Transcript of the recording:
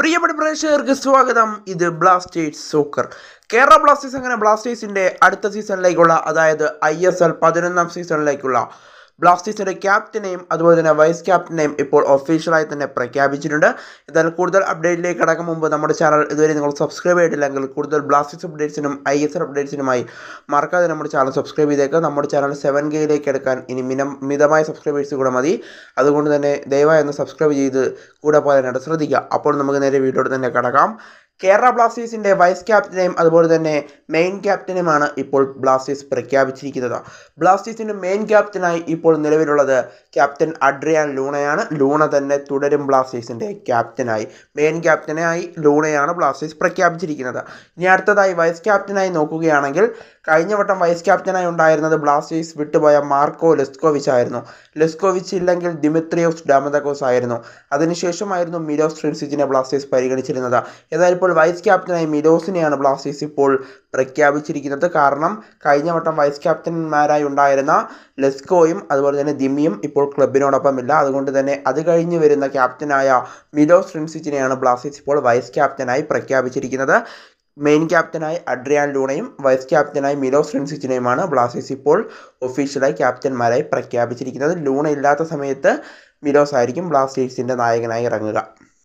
പ്രിയപ്പെട്ട പ്രേക്ഷകർക്ക് സ്വാഗതം. ഇത് ബ്ലാസ്റ്റേഴ്സ് സോക്കർ. കേരള ബ്ലാസ്റ്റേഴ്സ് അങ്ങനെ ബ്ലാസ്റ്റേഴ്സിൻ്റെ അടുത്ത സീസണിലേക്കുള്ള, അതായത് ISL 11ാം സീസണിലേക്കുള്ള ബ്ലാസ്റ്റേഴ്സിൻ്റെ ക്യാപ്റ്റനെയും അതുപോലെ തന്നെ വൈസ് ക്യാപ്റ്റനെയും ഇപ്പോൾ ഒഫീഷ്യലായി തന്നെ പ്രഖ്യാപിച്ചിട്ടുണ്ട്. എന്തായാലും കൂടുതൽ അപ്ഡേറ്റിലേക്ക് കടക്കും മുമ്പ് നമ്മുടെ ചാനൽ ഇതുവരെ നിങ്ങൾ സബ്സ്ക്രൈബ് ചെയ്തിട്ടില്ലെങ്കിൽ കൂടുതൽ ബ്ലാസ്റ്റേഴ്സ് അപ്ഡേറ്റ്സിനും ISL അപ്ഡേറ്റ്സിനുമായി മറക്കാതെ നമ്മുടെ ചാനൽ സബ്സ്ക്രൈബ് ചെയ്തേക്കുക. നമ്മുടെ ചാനൽ 7Kയിലേക്ക് എടുക്കാൻ ഇനി മിതമായ സബ്സ്ക്രൈബേഴ്സ് കൂടെ മതി. അതുകൊണ്ട് തന്നെ ദയവായി ഒന്ന് സബ്സ്ക്രൈബ് ചെയ്ത് കൂടെ പോകാനായിട്ട് ശ്രദ്ധിക്കുക. അപ്പോൾ നമുക്ക് നേരെ വീഡിയോയിൽ തന്നെ കടക്കാം. കേരള ബ്ലാസ്റ്റേഴ്സിൻ്റെ വൈസ് ക്യാപ്റ്റനെയും അതുപോലെ തന്നെ മെയിൻ ക്യാപ്റ്റനെയുമാണ് ഇപ്പോൾ ബ്ലാസ്റ്റേഴ്സ് പ്രഖ്യാപിച്ചിരിക്കുന്നത്. ബ്ലാസ്റ്റേഴ്സിൻ്റെ മെയിൻ ക്യാപ്റ്റനായി ഇപ്പോൾ നിലവിലുള്ളത് ക്യാപ്റ്റൻ അഡ്രിയാൻ ലൂണയാണ്. ലൂണ തന്നെ തുടരും ബ്ലാസ്റ്റേഴ്സിൻ്റെ ക്യാപ്റ്റനായി. മെയിൻ ക്യാപ്റ്റനായി ലൂണയാണ് ബ്ലാസ്റ്റേഴ്സ് പ്രഖ്യാപിച്ചിരിക്കുന്നത്. ഇനി അടുത്തതായി വൈസ് ക്യാപ്റ്റനായി നോക്കുകയാണെങ്കിൽ കഴിഞ്ഞ വട്ടം വൈസ് ക്യാപ്റ്റനായി ഉണ്ടായിരുന്നത് ബ്ലാസ്റ്റേഴ്സ് വിട്ടുപോയ മാർക്കോ ലെസ്കോവിച്ച് ആയിരുന്നു. ലെസ്കോവിച്ച് ഇല്ലെങ്കിൽ ദിമിത്രിയോസ് ഡാമദക്കോസ് ആയിരുന്നു. അതിനുശേഷമായിരുന്നു മിലോസ് ട്രിൻസിച്ചിനെ ബ്ലാസ്റ്റേഴ്സ് പരിഗണിച്ചിരുന്നത്. എന്നാൽ ഇപ്പോൾ വൈസ് ക്യാപ്റ്റനായി മിലോസിനെയാണ് ബ്ലാസ്റ്റേഴ്സ് ഇപ്പോൾ പ്രഖ്യാപിച്ചിരിക്കുന്നത്. കാരണം കഴിഞ്ഞ വട്ടം വൈസ് ക്യാപ്റ്റന്മാരായി ഉണ്ടായിരുന്ന ലെസ്കോയും അതുപോലെ തന്നെ ദിമിയും ഇപ്പോൾ ക്ലബിനോടൊപ്പമില്ല. അതുകൊണ്ട് തന്നെ അത് കഴിഞ്ഞ് വരുന്ന ക്യാപ്റ്റനായ മിലോസ് ട്രിൻസിച്ചിനെയാണ് ബ്ലാസ്റ്റേഴ്സ് ഇപ്പോൾ വൈസ് ക്യാപ്റ്റനായി പ്രഖ്യാപിച്ചിരിക്കുന്നത്. മെയിൻ ക്യാപ്റ്റനായി അഡ്രിയാൻ ലൂണയും വൈസ് ക്യാപ്റ്റനായി മിലോസ് ട്രിൻസിച്ചിനെയുമാണ് ബ്ലാസ്റ്റേഴ്സ് ഇപ്പോൾ ഒഫീഷ്യലായി ക്യാപ്റ്റന്മാരായി പ്രഖ്യാപിച്ചിരിക്കുന്നത്. ലൂണ ഇല്ലാത്ത സമയത്ത് മിലോസ് ആയിരിക്കും ബ്ലാസ്റ്റേഴ്സിൻ്റെ നായകനായി ഇറങ്ങുക.